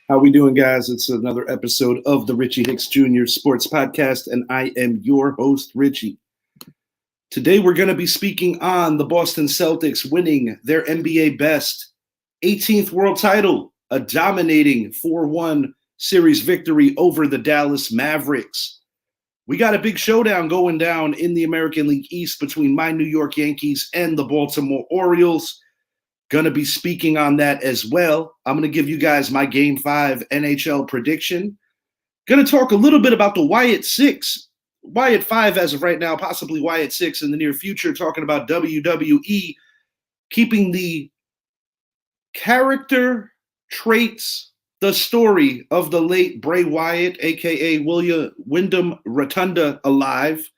How we doing, guys? It's another episode of the Richie Hicks Jr. Sports Podcast, and I am your host, Richie. Today, we're going to be speaking on the Boston Celtics winning their NBA best 18th world title, a dominating 4-1 series victory over the Dallas Mavericks. We got a big showdown going down in the American League East between my New York Yankees and the Baltimore Orioles. Going to be speaking on that as well. I'm going to give you guys my Game 5 NHL prediction. Going to talk a little bit about the Wyatt 6. Wyatt 5 as of right now, possibly Wyatt 6 in the near future, talking about WWE keeping the character traits, the story of the late Bray Wyatt, a.k.a. William Wyndham Rotunda, alive.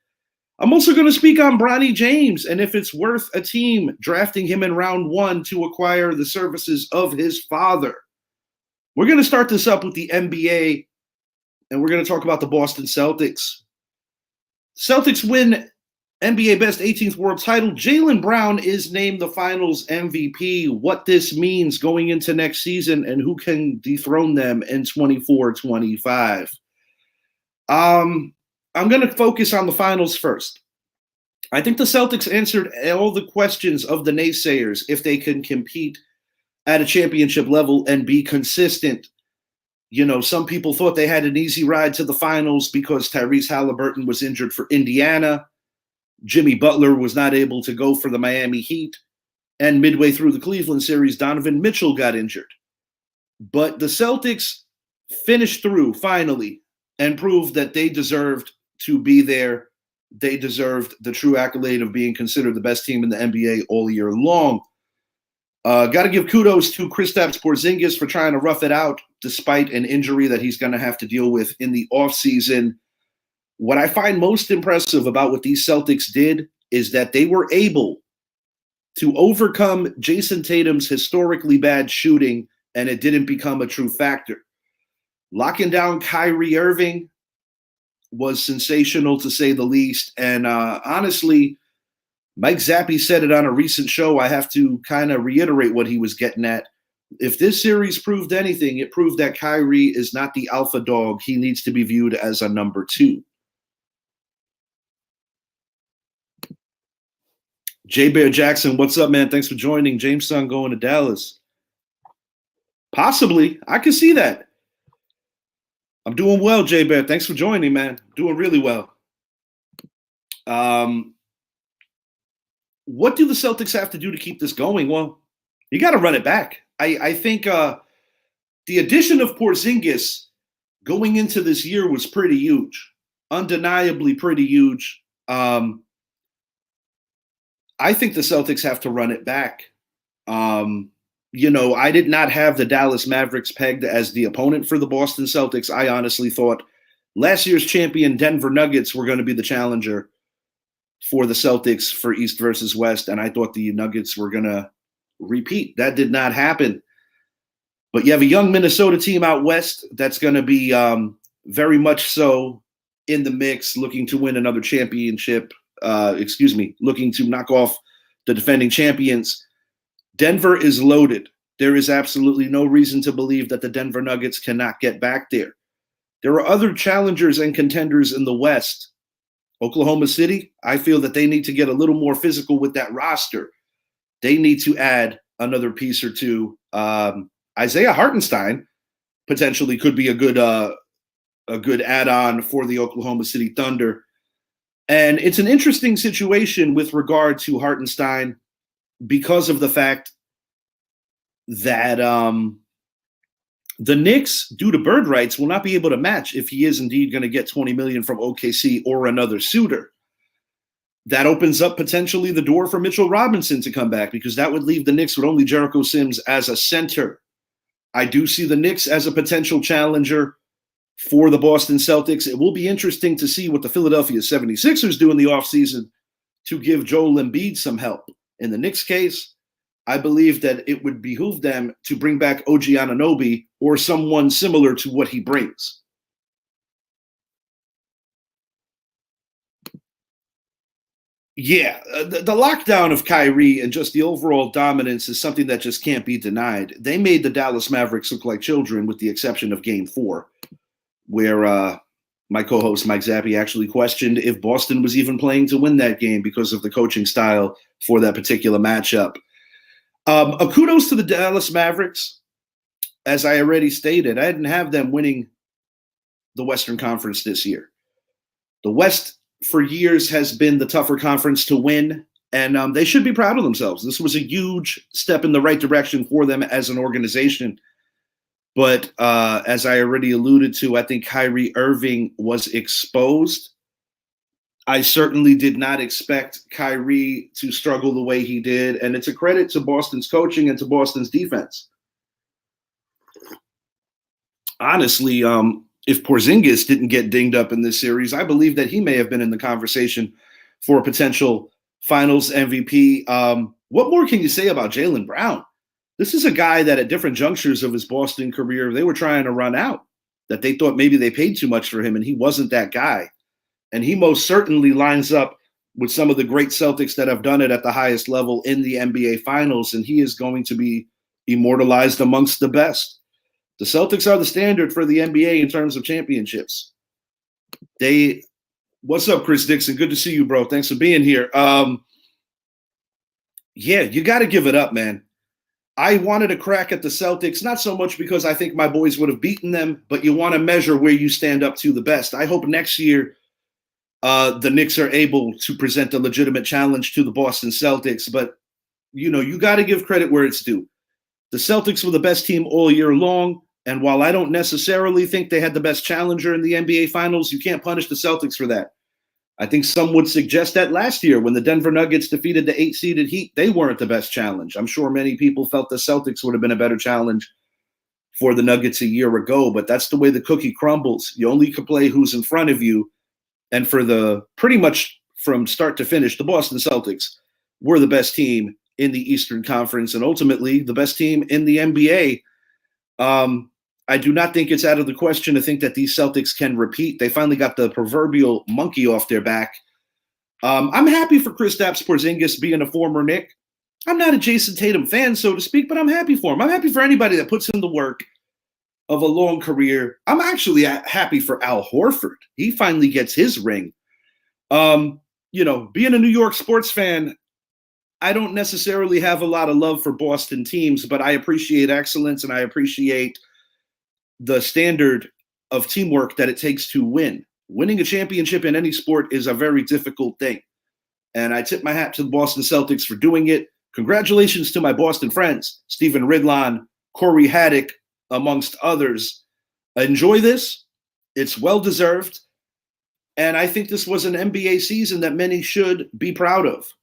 I'm also going to speak on Bronny James and if it's worth a team drafting him in round 1 to acquire the services of his father. We're going to start this up with the NBA, and we're going to talk about the Boston Celtics. Celtics win NBA Best 18th World Title. Jaylen Brown is named the Finals MVP. What this means going into next season and who can dethrone them in 24-25. I'm going to focus on the finals first. I think the Celtics answered all the questions of the naysayers if they can compete at a championship level and be consistent. You know, some people thought they had an easy ride to the finals because Tyrese Halliburton was injured for Indiana. Jimmy Butler was not able to go for the Miami Heat. And midway through the Cleveland series, Donovan Mitchell got injured. But the Celtics finished through finally and proved that they deserved to be there. They deserved the true accolade of being considered the best team in the NBA all year long. Got to give kudos to Kristaps Porzingis for trying to rough it out despite an injury that he's going to have to deal with in the offseason. What I find most impressive about what these Celtics did is that they were able to overcome Jason Tatum's historically bad shooting, and it didn't become a true factor. Locking down Kyrie Irving was sensational, to say the least. And honestly, Mike Zappi said it on a recent show. I have to kind of reiterate what he was getting at. If this series proved anything, it proved that Kyrie is not the alpha dog. He needs to be viewed as a number 2. J. Bear Jackson, what's up, man? Thanks for joining. James Son going to Dallas. Possibly. I can see that. I'm doing well, J. Bear. Thanks for joining, man. Doing really well. What do the Celtics have to do to keep this going? Well, you got to run it back. I think the addition of Porzingis going into this year was pretty huge, undeniably pretty huge. I think the Celtics have to run it back. You know, I did not have the Dallas Mavericks pegged as the opponent for the Boston Celtics. I honestly thought last year's champion Denver Nuggets were going to be the challenger for the Celtics for East versus West, and I thought the Nuggets were going to repeat. That did not happen. But you have a young Minnesota team out west that's going to be very much so in the mix, looking to win another championship. Looking to knock off the defending champions. Denver is loaded. There is absolutely no reason to believe that the Denver Nuggets cannot get back there. There are other challengers and contenders in the West. Oklahoma City, I feel that they need to get a little more physical with that roster. They need to add another piece or two. Isaiah Hartenstein potentially could be a good add-on for the Oklahoma City Thunder. And it's an interesting situation with regard to Hartenstein because of the fact that the Knicks, due to bird rights, will not be able to match if he is indeed going to get $20 million from OKC or another suitor. That opens up potentially the door for Mitchell Robinson to come back because that would leave the Knicks with only Jericho Sims as a center. I do see the Knicks as a potential challenger for the Boston Celtics. It will be interesting to see what the Philadelphia 76ers do in the offseason to give Joel Embiid some help. In the Knicks case, I believe that it would behoove them to bring back OG Anunoby or someone similar to what he brings. Yeah, the lockdown of Kyrie and just the overall dominance is something that just can't be denied. They made the Dallas Mavericks look like children, with the exception of Game 4, where my co-host Mike Zappi actually questioned if Boston was even playing to win that game because of the coaching style for that particular matchup. A kudos to the Dallas Mavericks. As I already stated, I didn't have them winning the Western Conference this year. The West for years has been the tougher conference to win, and they should be proud of themselves. This was a huge step in the right direction for them as an organization. But as I already alluded to, I think Kyrie Irving was exposed. I certainly did not expect Kyrie to struggle the way he did, and it's a credit to Boston's coaching and to Boston's defense. Honestly, if Porzingis didn't get dinged up in this series, I believe that he may have been in the conversation for a potential Finals MVP. What more can you say about Jaylen Brown? This is a guy that at different junctures of his Boston career, they were trying to run out, that they thought maybe they paid too much for him, and he wasn't that guy. And he most certainly lines up with some of the great Celtics that have done it at the highest level in the NBA Finals, and he is going to be immortalized amongst the best. The Celtics are the standard for the NBA in terms of championships. What's up, Chris Dixon? Good to see you, bro. Thanks for being here. Yeah, you got to give it up, man. I wanted a crack at the Celtics, not so much because I think my boys would have beaten them, but you want to measure where you stand up to the best. I hope next year the Knicks are able to present a legitimate challenge to the Boston Celtics. But, you got to give credit where it's due. The Celtics were the best team all year long. And while I don't necessarily think they had the best challenger in the NBA Finals, you can't punish the Celtics for that. I think some would suggest that last year when the Denver Nuggets defeated the 8-seeded Heat, they weren't the best challenge. I'm sure many people felt the Celtics would have been a better challenge for the Nuggets a year ago, but that's the way the cookie crumbles. You only can play who's in front of you. And for the pretty much from start to finish, the Boston Celtics were the best team in the Eastern Conference and ultimately the best team in the NBA. I do not think it's out of the question to think that these Celtics can repeat. They finally got the proverbial monkey off their back. I'm happy for Kristaps Porzingis being a former Knick. I'm not a Jason Tatum fan, so to speak, but I'm happy for him. I'm happy for anybody that puts in the work of a long career. I'm actually happy for Al Horford. He finally gets his ring. Being a New York sports fan, I don't necessarily have a lot of love for Boston teams, but I appreciate excellence and I appreciate the standard of teamwork that it takes to win. Winning a championship in any sport is a very difficult thing. And I tip my hat to the Boston Celtics for doing it. Congratulations to my Boston friends, Stephen Ridlon, Corey Haddock, amongst others. Enjoy this. It's well-deserved. And I think this was an NBA season that many should be proud of.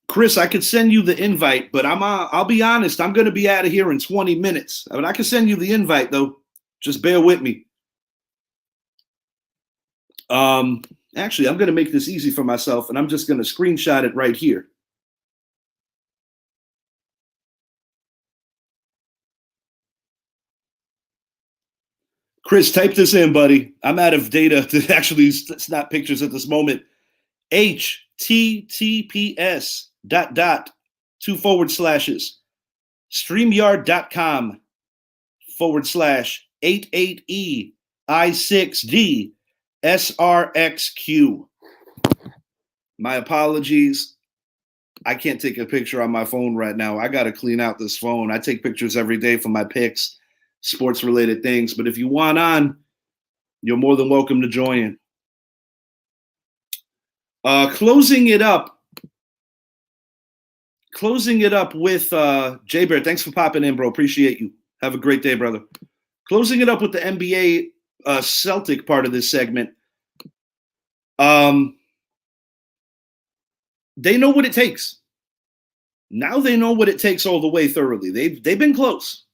Chris, I could send you the invite, but I'll be honest, I'm going to be out of here in 20 minutes. I can send you the invite, though. Just bear with me. Actually, I'm going to make this easy for myself, and I'm just going to screenshot it right here. Chris, type this in, buddy. I'm out of data to actually snap pictures at this moment. https:// StreamYard.com/88EI6DSRXQ. My apologies. I can't take a picture on my phone right now. I got to clean out this phone. I take pictures every day for my picks, sports related things. But if you want on, you're more than welcome to join. Closing it up with Jay Bear. Thanks for popping in, bro. Appreciate you. Have a great day, brother. Closing it up with the NBA Celtic part of this segment. They know what it takes. Now they know what it takes all the way thoroughly. They've been close.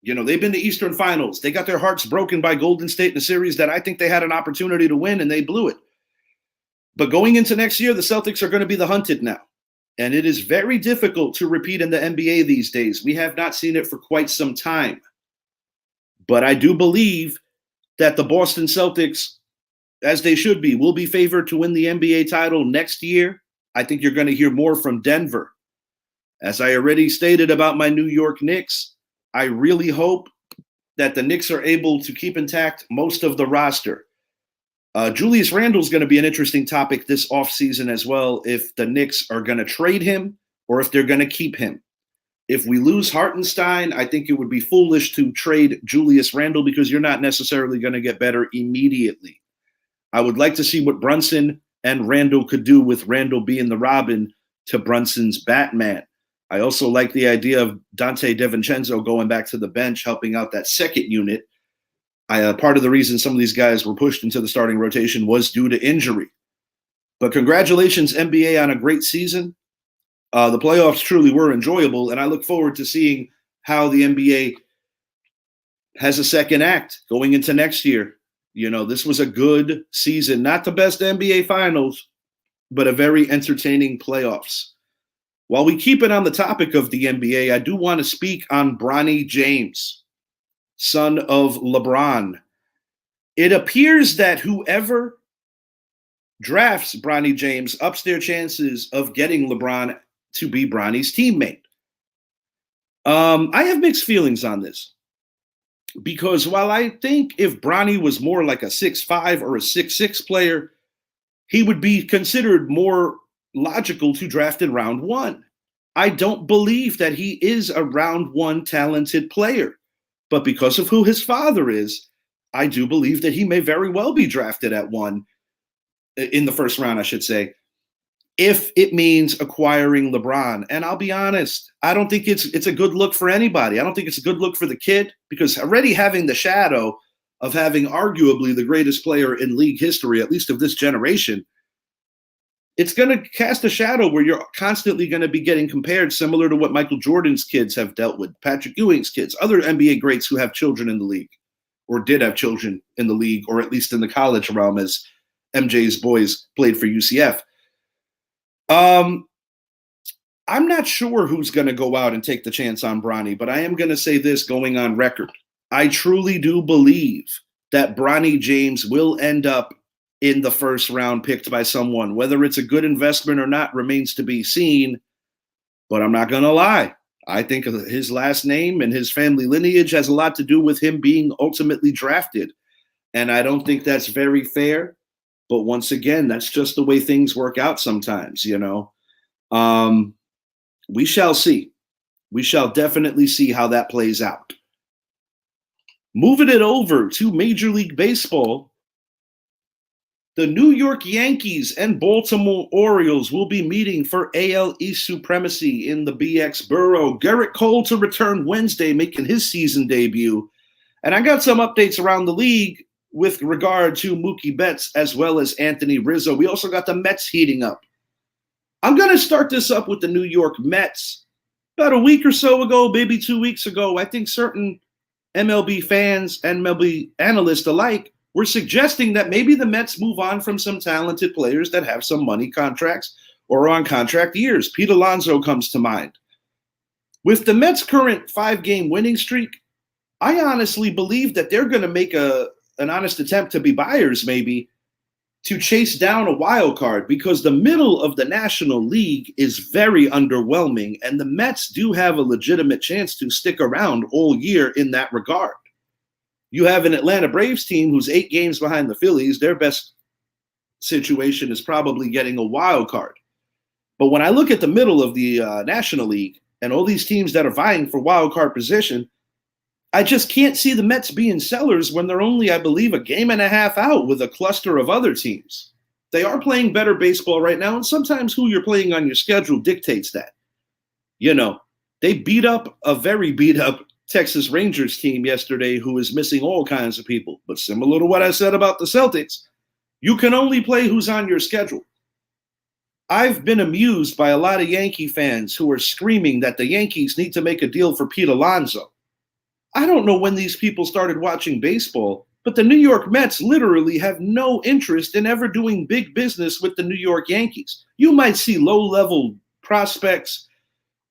They've been to Eastern Finals. They got their hearts broken by Golden State in a series that I think they had an opportunity to win, and they blew it. But going into next year, the Celtics are going to be the hunted now. And it is very difficult to repeat in the NBA these days. We have not seen it for quite some time. But I do believe that the Boston Celtics as they should be, will be favored to win the NBA title next year. I think you're going to hear more from Denver. As I already stated about my New York Knicks, I really hope that the Knicks are able to keep intact most of the roster. Julius Randle is going to be an interesting topic this offseason as well, if the Knicks are going to trade him or if they're going to keep him. If we lose Hartenstein, I think it would be foolish to trade Julius Randle because you're not necessarily going to get better immediately. I would like to see what Brunson and Randle could do with Randle being the Robin to Brunson's Batman. I also like the idea of Dante DiVincenzo going back to the bench, helping out that second unit. Part of the reason some of these guys were pushed into the starting rotation was due to injury. But congratulations, NBA, on a great season. The playoffs truly were enjoyable, and I look forward to seeing how the NBA has a second act going into next year. You know, this was a good season, not the best NBA finals, but a very entertaining playoffs. While we keep it on the topic of the NBA, I do want to speak on Bronny James, son of LeBron. It appears that whoever drafts Bronny James ups their chances of getting LeBron to be Bronny's teammate. I have mixed feelings on this because while I think if Bronny was more like a 6'5" or a 6'6" player, he would be considered more logical to draft in round one. I don't believe that he is a round one talented player, but because of who his father is, I do believe that he may very well be drafted at one in the first round, I should say, if it means acquiring LeBron. And I'll be honest, I don't think it's a good look for anybody. I don't think it's a good look for the kid because already having the shadow of having arguably the greatest player in league history, at least of this generation, it's going to cast a shadow where you're constantly going to be getting compared, similar to what Michael Jordan's kids have dealt with, Patrick Ewing's kids, other NBA greats who have children in the league or did have children in the league, or at least in the college realm as MJ's boys played for UCF. I'm not sure who's going to go out and take the chance on Bronny, but I am going to say this going on record. I truly do believe that Bronny James will end up in the first round picked by someone. Whether it's a good investment or not remains to be seen, but I'm not going to lie. I think his last name and his family lineage has a lot to do with him being ultimately drafted. And I don't think that's very fair. But once again, that's just the way things work out sometimes, you know. We shall see. We shall definitely see how that plays out. Moving it over to Major League Baseball, the New York Yankees and Baltimore Orioles will be meeting for AL East supremacy in the BX Borough. Garrett Cole to return Wednesday, making his season debut. And I got some updates around the league with regard to Mookie Betts as well as Anthony Rizzo. We also got the Mets heating up. I'm going to start this up with the New York Mets. About a week or so ago, maybe 2 weeks ago, I think certain MLB fans and MLB analysts alike were suggesting that maybe the Mets move on from some talented players that have some money contracts or on contract years. Pete Alonso comes to mind. With the Mets' current 5-game winning streak, I honestly believe that they're going to make an honest attempt to be buyers, maybe, to chase down a wild card, because the middle of the National League is very underwhelming, and the Mets do have a legitimate chance to stick around all year in that regard. You have an Atlanta Braves team who's 8 games behind the Phillies. Their best situation is probably getting a wild card. But when I look at the middle of the National League and all these teams that are vying for wild card position, I just can't see the Mets being sellers when they're only, I believe, a game and a half out with a cluster of other teams. They are playing better baseball right now, and sometimes who you're playing on your schedule dictates that. You know, they beat up a very beat up Texas Rangers team yesterday who is missing all kinds of people. But similar to what I said about the Celtics, you can only play who's on your schedule. I've been amused by a lot of Yankee fans who are screaming that the Yankees need to make a deal for Pete Alonso. I don't know when these people started watching baseball, but the New York Mets literally have no interest in ever doing big business with the New York Yankees. You might see low-level prospects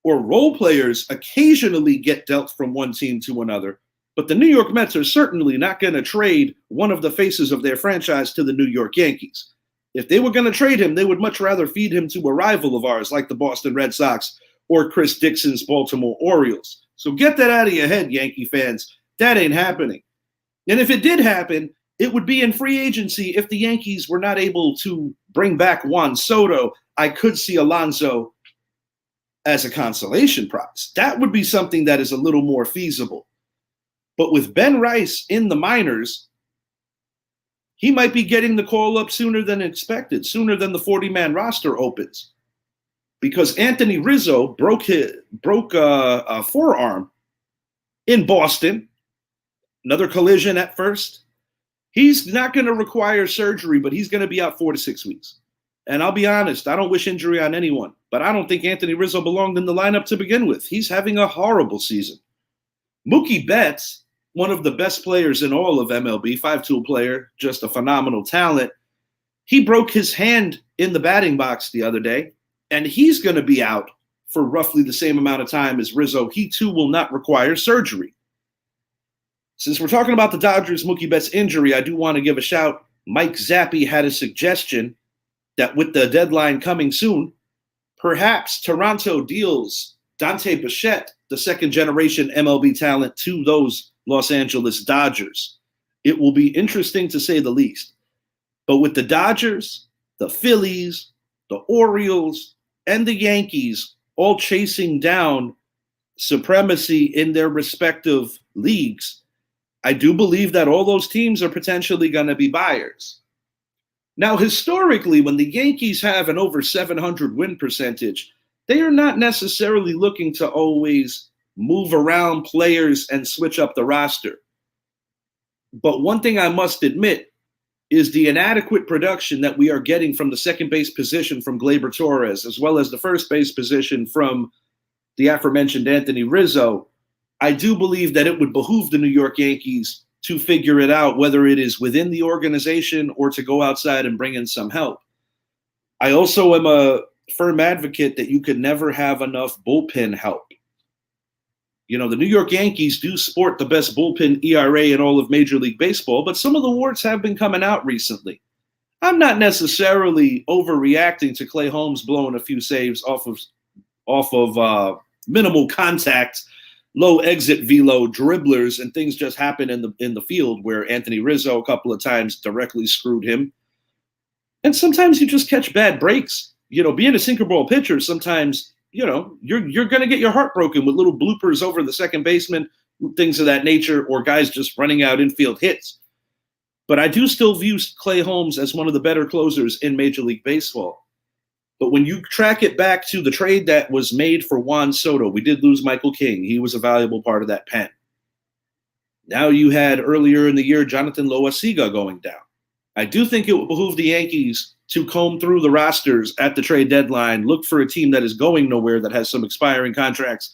or role players occasionally get dealt from one team to another, But the New York Mets are certainly not going to trade one of the faces of their franchise to the New York Yankees. If they were going to trade him, they would much rather feed him to a rival of ours like the Boston Red Sox or Chris Dixon's Baltimore Orioles. So get that out of your head, Yankee fans. That ain't happening. And if it did happen, it would be in free agency if the Yankees were not able to bring back Juan Soto. I could see Alonso as a consolation prize. That would be something that is a little more feasible. But with Ben Rice in the minors, he might be getting the call up sooner than expected, sooner than the 40-man roster opens. Because Anthony Rizzo broke a forearm in Boston, another collision at first. He's not going to require surgery, but he's going to be out 4 to 6 weeks. And I'll be honest, I don't wish injury on anyone, but I don't think Anthony Rizzo belonged in the lineup to begin with. He's having a horrible season. Mookie Betts, one of the best players in all of MLB, 5-tool player, just a phenomenal talent. He broke his hand in the batting box the other day, and he's going to be out for roughly the same amount of time as Rizzo. He too will not require surgery. Since we're talking about the Dodgers' Mookie Betts injury, I do want to give a shout. Mike Zappi had a suggestion that with the deadline coming soon, perhaps Toronto deals Dante Bichette, the second-generation MLB talent, to those Los Angeles Dodgers. It will be interesting to say the least. But with the Dodgers, the Phillies, the Orioles, and the Yankees all chasing down supremacy in their respective leagues, I do believe that all those teams are potentially going to be buyers. Now, historically, when the Yankees have an over 700 win percentage, they are not necessarily looking to always move around players and switch up the roster. But one thing I must admit is the inadequate production that we are getting from the second base position from Gleyber Torres, as well as the first base position from the aforementioned Anthony Rizzo. I do believe that it would behoove the New York Yankees to figure it out, whether it is within the organization or to go outside and bring in some help. I also am a firm advocate that you could never have enough bullpen help. You know, the New York Yankees do sport the best bullpen ERA in all of Major League Baseball, but some of the warts have been coming out recently. I'm not necessarily overreacting to Clay Holmes blowing a few saves off of minimal contact, low exit velo dribblers, and things just happen in the field where Anthony Rizzo a couple of times directly screwed him. And sometimes you just catch bad breaks. You know, being a sinker ball pitcher, sometimes, you know, you're going to get your heart broken with little bloopers over the second baseman, things of that nature, or guys just running out infield hits. But I do still view Clay Holmes as one of the better closers in Major League Baseball. But when you track it back to the trade that was made for Juan Soto, we did lose Michael King. He was a valuable part of that pen. Now you had earlier in the year Jonathan Loaiziga going down. I do think it would behoove the Yankees to comb through the rosters at the trade deadline, look for a team that is going nowhere, that has some expiring contracts,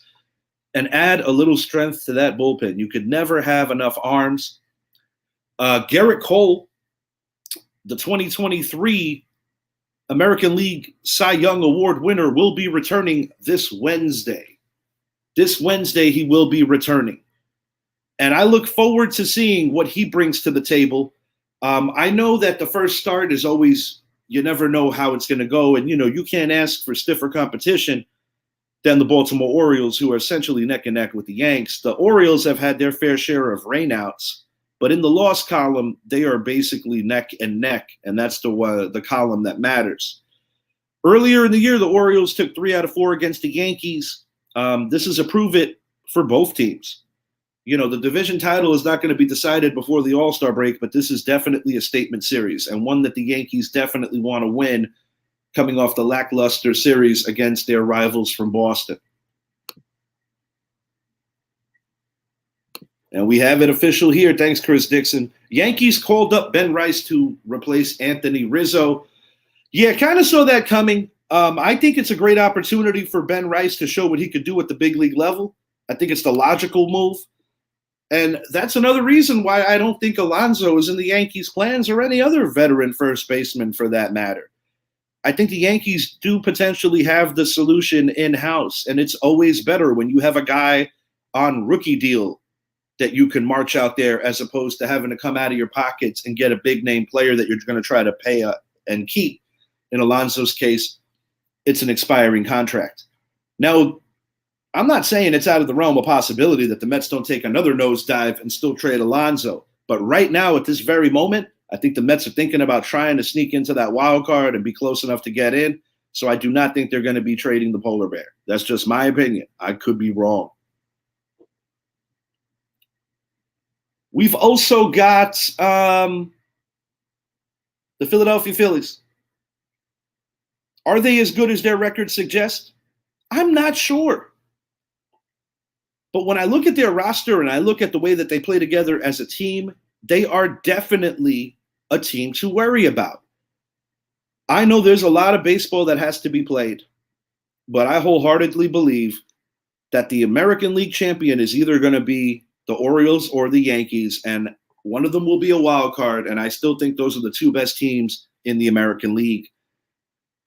and add a little strength to that bullpen. You could never have enough arms. Garrett Cole, the 2023 American League Cy Young Award winner, will be returning this Wednesday. This Wednesday, he will be returning. And I look forward to seeing what he brings to the table. I know that the first start is always, you never know how it's going to go. And, you know, you can't ask for stiffer competition than the Baltimore Orioles, who are essentially neck and neck with the Yanks. The Orioles have had their fair share of rainouts, but in the loss column, they are basically neck and neck, and that's the column that matters. Earlier in the year, the Orioles took 3 out of 4 against the Yankees. This is a prove it for both teams. You know, the division title is not going to be decided before the All-Star break, but this is definitely a statement series, and one that the Yankees definitely want to win, coming off the lackluster series against their rivals from Boston. And we have it official here. Thanks, Chris Dixon. Yankees called up Ben Rice to replace Anthony Rizzo. Yeah, kind of saw that coming. I think it's a great opportunity for Ben Rice to show what he could do at the big league level. I think it's the logical move. And that's another reason why I don't think Alonso is in the Yankees' plans, or any other veteran first baseman for that matter. I think the Yankees do potentially have the solution in-house, and it's always better when you have a guy on rookie deal that you can march out there as opposed to having to come out of your pockets and get a big name player that you're going to try to pay and keep. In Alonso's case, it's an expiring contract. Now, I'm not saying it's out of the realm of possibility that the Mets don't take another nosedive and still trade Alonso. But right now, at this very moment, I think the Mets are thinking about trying to sneak into that wild card and be close enough to get in. So I do not think they're going to be trading the polar bear. That's just my opinion. I could be wrong. We've also got the Philadelphia Phillies. Are they as good as their record suggests? I'm not sure. But when I look at their roster and I look at the way that they play together as a team, they are definitely a team to worry about. I know there's a lot of baseball that has to be played, but I wholeheartedly believe that the American League champion is either going to be the Orioles or the Yankees, and one of them will be a wild card, and I still think those are the two best teams in the American League.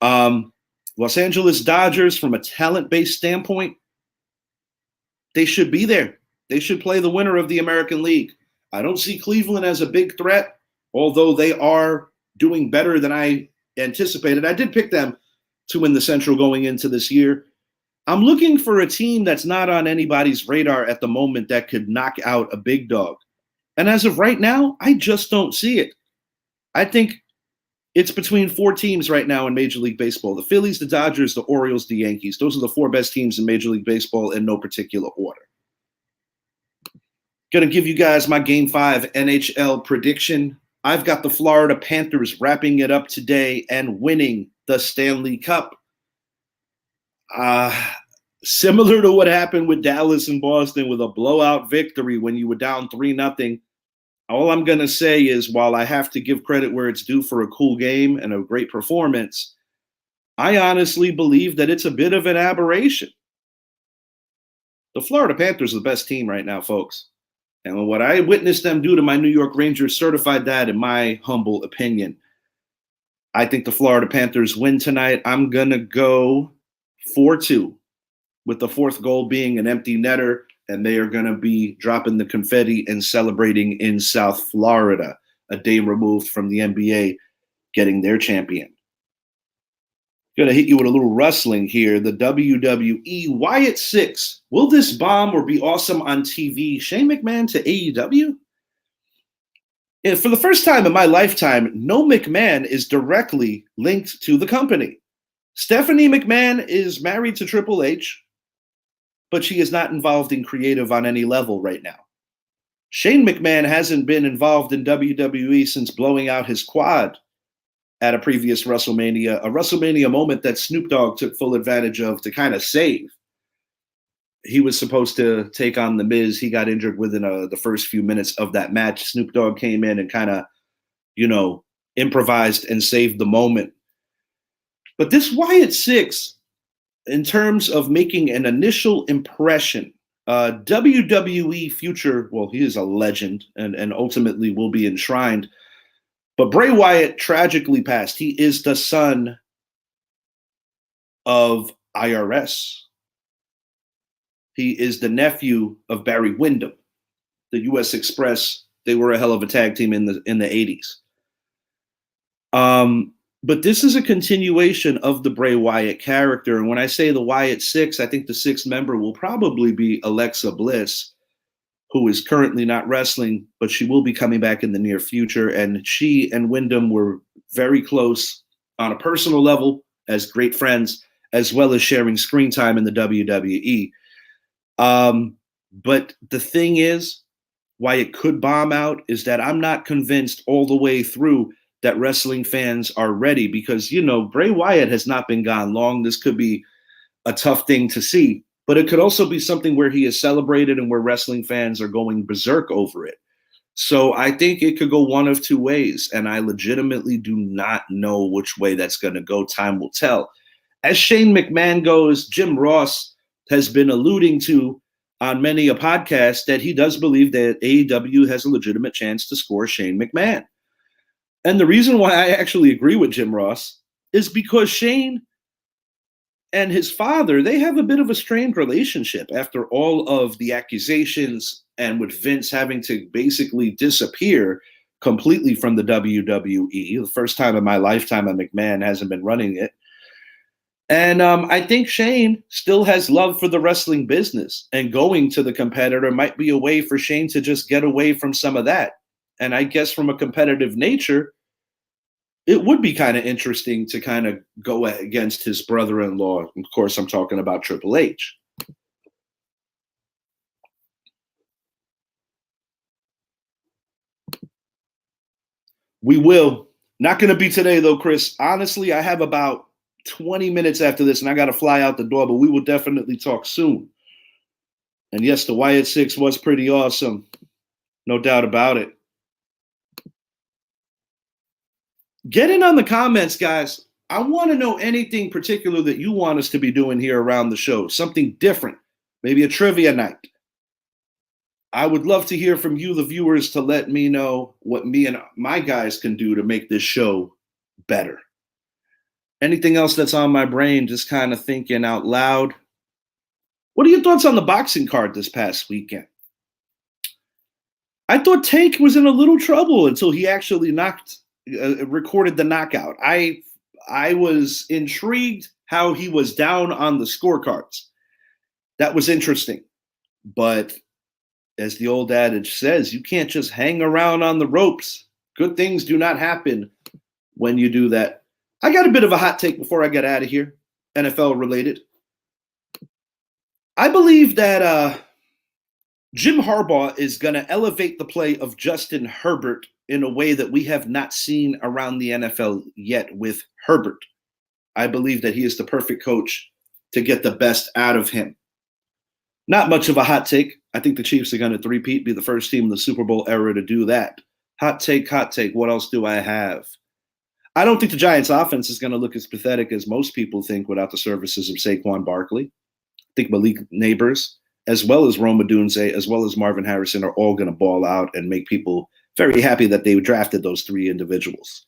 Los Angeles Dodgers, from a talent-based standpoint, they should be there. They should play the winner of the American League. I don't see Cleveland as a big threat, although they are doing better than I anticipated. I did pick them to win the Central going into this year. I'm looking for a team that's not on anybody's radar at the moment that could knock out a big dog. And as of right now, I just don't see it. I think it's between four teams right now in Major League Baseball: the Phillies, the Dodgers, the Orioles, the Yankees. Those are the four best teams in Major League Baseball in no particular order. Going to give you guys my Game 5 NHL prediction. I've got the Florida Panthers wrapping it up today and winning the Stanley Cup. Similar to what happened with Dallas and Boston with a blowout victory when you were down 3-0. All I'm going to say is, while I have to give credit where it's due for a cool game and a great performance, I honestly believe that it's a bit of an aberration. The Florida Panthers are the best team right now, folks. And what I witnessed them do to my New York Rangers certified that, in my humble opinion. I think the Florida Panthers win tonight. I'm going to go 4-2, with the fourth goal being an empty netter, and they are going to be dropping the confetti and celebrating in South Florida, a day removed from the NBA getting their champion. Going to hit you with a little wrestling here. The WWE Wyatt 6. Will this bomb or be awesome on TV? Shane McMahon to AEW? And for the first time in my lifetime, no McMahon is directly linked to the company. Stephanie McMahon is married to Triple H, but she is not involved in creative on any level right now. Shane McMahon hasn't been involved in WWE since blowing out his quad at a previous WrestleMania, a WrestleMania moment that Snoop Dogg took full advantage of to kind of save. He was supposed to take on The Miz. He got injured within the first few minutes of that match. Snoop Dogg came in and kind of, improvised and saved the moment. But this Wyatt 6, in terms of making an initial impression, WWE future, well, he is a legend and ultimately will be enshrined. But Bray Wyatt tragically passed. He is the son of IRS. He is the nephew of Barry Windham, the U.S. Express. They were a hell of a tag team in the 80s. But this is a continuation of the Bray Wyatt character. And when I say the Wyatt 6, I think the sixth member will probably be Alexa Bliss, who is currently not wrestling, but she will be coming back in the near future. And she and Wyndham were very close on a personal level as great friends, as well as sharing screen time in the WWE. But the thing is, why it could bomb out is that I'm not convinced all the way through that wrestling fans are ready, because, Bray Wyatt has not been gone long. This could be a tough thing to see, but it could also be something where he is celebrated and where wrestling fans are going berserk over it. So I think it could go one of two ways, and I legitimately do not know which way that's going to go. Time will tell. As Shane McMahon goes, Jim Ross has been alluding to on many a podcast that he does believe that AEW has a legitimate chance to score Shane McMahon. And the reason why I actually agree with Jim Ross is because Shane and his father, they have a bit of a strained relationship after all of the accusations and with Vince having to basically disappear completely from the WWE. The first time in my lifetime a McMahon hasn't been running it. And I think Shane still has love for the wrestling business, and going to the competitor might be a way for Shane to just get away from some of that. And I guess from a competitive nature, it would be kind of interesting to kind of go against his brother-in-law. Of course, I'm talking about Triple H. We will. Not going to be today, though, Chris. Honestly, I have about 20 minutes after this, and I got to fly out the door, but we will definitely talk soon. And yes, the Wyatt Six was pretty awesome. No doubt about it. Get in on the comments, guys. I want to know anything particular that you want us to be doing here around the show. Something different. Maybe a trivia night. I would love to hear from you, the viewers, to let me know what me and my guys can do to make this show better. Anything else that's on my brain, just kind of thinking out loud. What are your thoughts on the boxing card this past weekend? I thought Tank was in a little trouble until he actually recorded the knockout. I was intrigued how he was down on the scorecards. That was interesting. But as the old adage says, you can't just hang around on the ropes. Good things do not happen when you do that. I got a bit of a hot take before I get out of here, NFL related. I believe that Jim Harbaugh is going to elevate the play of Justin Herbert in a way that we have not seen around the NFL yet with Herbert. I believe that he is the perfect coach to get the best out of him. Not much of a hot take. I think the Chiefs are going to three-peat, be the first team in the Super Bowl era to do that. Hot take, hot take. What else do I have? I don't think the Giants' offense is going to look as pathetic as most people think without the services of Saquon Barkley. I think Malik Neighbors, as well as Rome Odunze, as well as Marvin Harrison, are all going to ball out and make people very happy that they drafted those three individuals.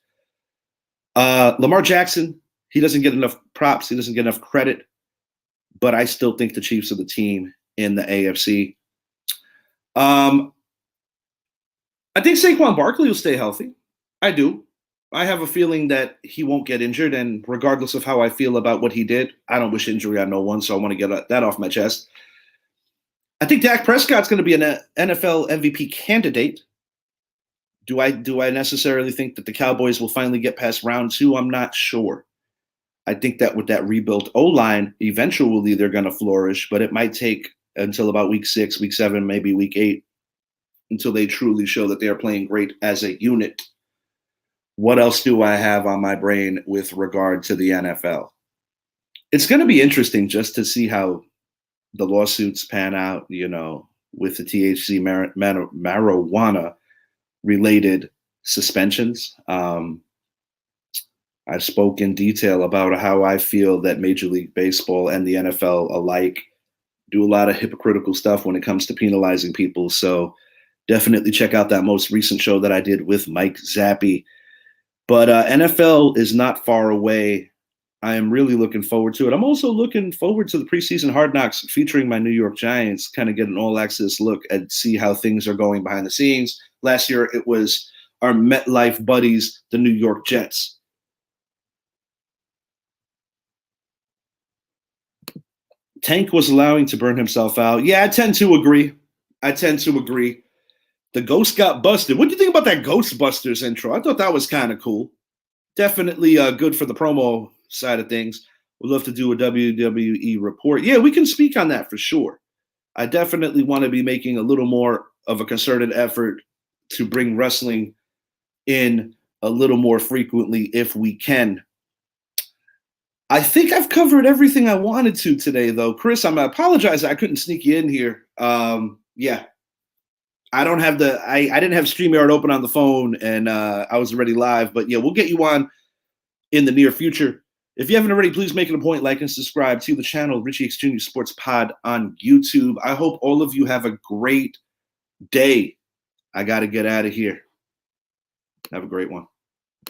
Lamar Jackson, he doesn't get enough props. He doesn't get enough credit. But I still think the Chiefs are the team in the AFC. I think Saquon Barkley will stay healthy. I do. I have a feeling that he won't get injured, and regardless of how I feel about what he did, I don't wish injury on no one, so I want to get that off my chest. I think Dak Prescott's going to be an NFL MVP candidate. Do I necessarily think that the Cowboys will finally get past round 2? I'm not sure. I think that with that rebuilt O-line, eventually they're going to flourish, but it might take until about week 6, week 7, maybe week 8, until they truly show that they are playing great as a unit. What else do I have on my brain with regard to the NFL? It's going to be interesting just to see how the lawsuits pan out, with the THC marijuana related suspensions. I spoke in detail about how I feel that Major League Baseball and the NFL alike do a lot of hypocritical stuff when it comes to penalizing people. So definitely check out that most recent show that I did with Mike Zappi. But NFL is not far away. I am really looking forward to it. I'm also looking forward to the preseason Hard Knocks featuring my New York Giants, kind of get an all-access look and see how things are going behind the scenes. Last year, it was our MetLife buddies, the New York Jets. Tank was allowing to burn himself out. Yeah, I tend to agree. The ghost got busted. What do you think about that Ghostbusters intro? I thought that was kind of cool. Definitely good for the promo side of things. We'd love to do a WWE report. Yeah, we can speak on that for sure. I definitely want to be making a little more of a concerted effort to bring wrestling in a little more frequently if we can. I think I've covered everything I wanted to today, though. Chris, I apologize I couldn't sneak you in here. Yeah. I didn't have StreamYard open on the phone, and I was already live. But yeah, we'll get you on in the near future. If you haven't already, please make it a point, like and subscribe to the channel, Richie X Jr. Sports Pod on YouTube. I hope all of you have a great day. I got to get out of here. Have a great one.